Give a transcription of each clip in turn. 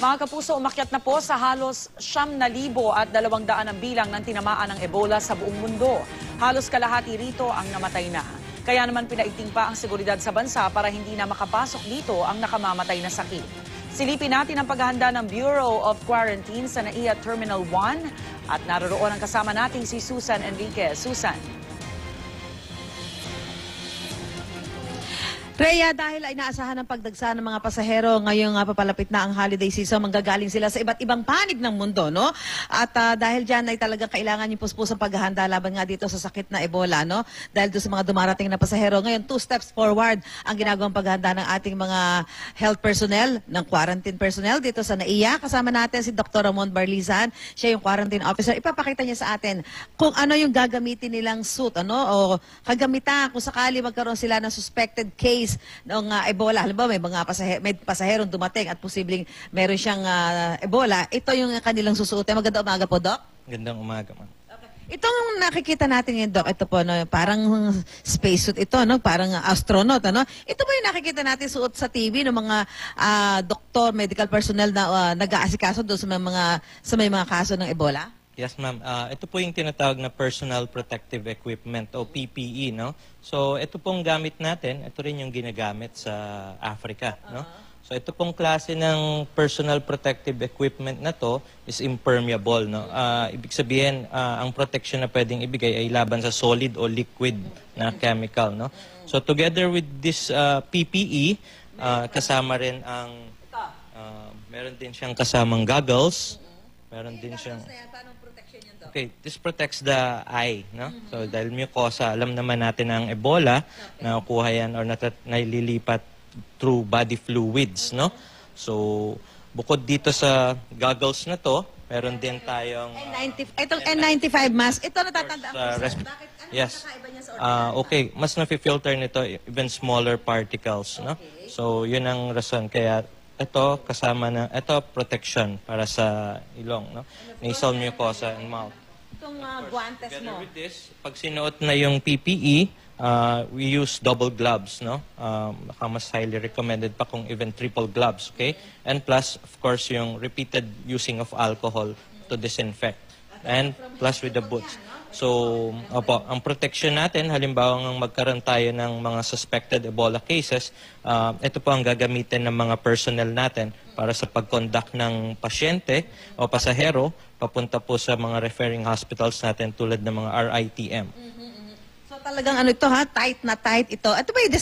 Mga kapuso, umakyat na po sa halos 9,200 ang bilang ng tinamaan ng Ebola sa buong mundo. Halos kalahati rito ang namatay na. Kaya naman pinaigting pa ang seguridad sa bansa para hindi na makapasok dito ang nakamamatay na sakit. Silipin natin ang paghahanda ng Bureau of Quarantine sa NAIA Terminal 1 at naroroon ang kasama nating si Susan Enriquez. Susan. Rhea, dahil ay inaasahan ng pagdagsa ng mga pasahero ngayong papalapit na ang holiday season, manggagaling sila sa iba't ibang panig ng mundo, no? At dahil dyan ay talagang kailangan yung puspusang paghahanda laban nga dito sa sakit na Ebola, no? Dahil doon sa mga dumarating na pasahero. Ngayon, 2 steps forward ang ginagawang paghahanda ng ating mga health personnel, ng quarantine personnel dito sa NAIA. Kasama natin si Dr. Ramon Barlizan, siya yung quarantine officer. Ipapakita niya sa atin kung ano yung gagamitin nilang suit, ano? O kagamitan kung sakali magkaroon sila ng suspected case ng Ebola. Halimbawa, may pasaherong dumating at posibleng meron siyang Ebola. Ito yung kanilang susuotin. Magandang umaga po, Doc. Magandang umaga, ma'am. Okay. Itong nakikita natin ngayon, Doc, ito po, no, parang spacesuit ito, no? Parang astronaut. Ano? Ito po yung nakikita natin suot sa TV ng mga doktor, medical personnel na nag-aasikaso doon sa may mga kaso ng Ebola? Yes, ma'am. Ito po yung tinatawag na Personal Protective Equipment o PPE, no? So, ito pong gamit natin, ito rin yung ginagamit sa Africa, no? So, ito pong klase ng personal protective equipment na to is impermeable, no? Ibig sabihin, ang protection na pwedeng ibigay ay laban sa solid o liquid na chemical, no? So, together with this PPE, kasama rin ang meron din siyang kasamang goggles. Meron din siyang Okay, this protects the eye, no? So dahil mucosa, alam naman natin ang Ebola, nakukuha yan or naililipat through body fluids, no? So bukod dito sa goggles na to, meron din tayong itong N95 mask, ito natatandaan ko sa bakit yes. kakaiba niya sa ordinary? Okay, mas na-filter nito even smaller particles, no? So yun ang rason kaya ito kasama na ito protection para sa ilong, no? Nasal mucosa and mouth. Itong guantes Together mo. with this, pag sinuot na yung PPE, we use double gloves, no? Mas highly recommended pa kung even triple gloves, okay? And plus, of course, yung repeated using of alcohol to disinfect. And plus with the boots. So, opo, ang protection natin, halimbawa ng magkaroon tayo ng mga suspected Ebola cases, ito po ang gagamitin ng mga personnel natin para sa pag-conduct ng pasyente o pasahero papunta po sa mga referring hospitals natin tulad ng mga RITM. So talagang ano ito ha, tight na tight ito. Ito ba yung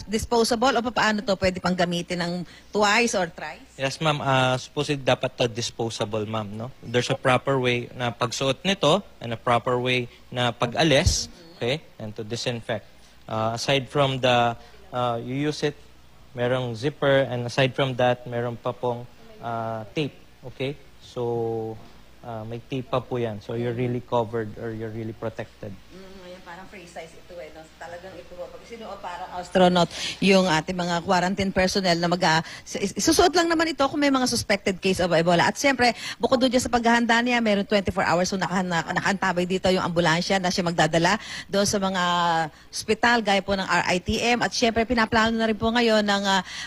disposable o paano to pwede pang gamitin ng twice or thrice? Yes, ma'am. Supposedly dapat to disposable, ma'am, no? There's a proper way na pagsuot nito and a proper way na pag-alis, okay? And to disinfect. Aside from the, you use it, merong zipper, and aside from that, meron pa pong tape, okay? So, may tape pa po yan. So, you're really covered or you're really protected. Ngayon parang free size ito eh. No? Talagang ito po. Pag sinuot parang astronaut yung ating mga quarantine personnel na susuot lang naman ito kung may mga suspected case of Ebola. At siyempre, bukod doon dyan sa paghahanda niya, meron 24 hours so nakaantabay dito yung ambulansya na siya magdadala doon sa mga hospital gaya po ng RITM. At siyempre, pinaplano na rin po ngayon ng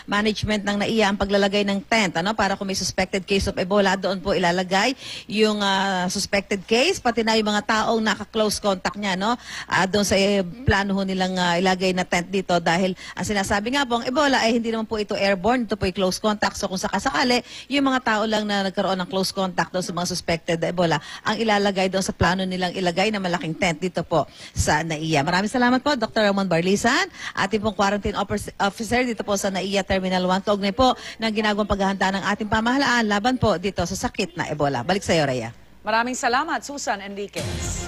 management ng NAIA ang paglalagay ng tent, ano, para kung may suspected case of Ebola, doon po ilalagay yung suspected case, pati na yung mga taong naka-close contact niya, no? Doon sa plano ho nilang ilagay na tent dito dahil ang sinasabi nga po, ang Ebola ay hindi naman po ito airborne, ito po ay close contact. So kung sakasakali, yung mga tao lang na nagkaroon ng close contact doon sa mga suspected Ebola, ang ilalagay doon sa plano nilang ilagay na malaking tent dito po sa NAIA. Maraming salamat po, Dr. Ramon Barlizan, ating pong quarantine officer dito po sa NAIA Terminal 1. Kaugnay po ng ginagawang paghahanda ng ating pamahalaan laban po dito sa sakit na Ebola. Balik sa iyo, Rhea. Maraming salamat, Susan Enriquez.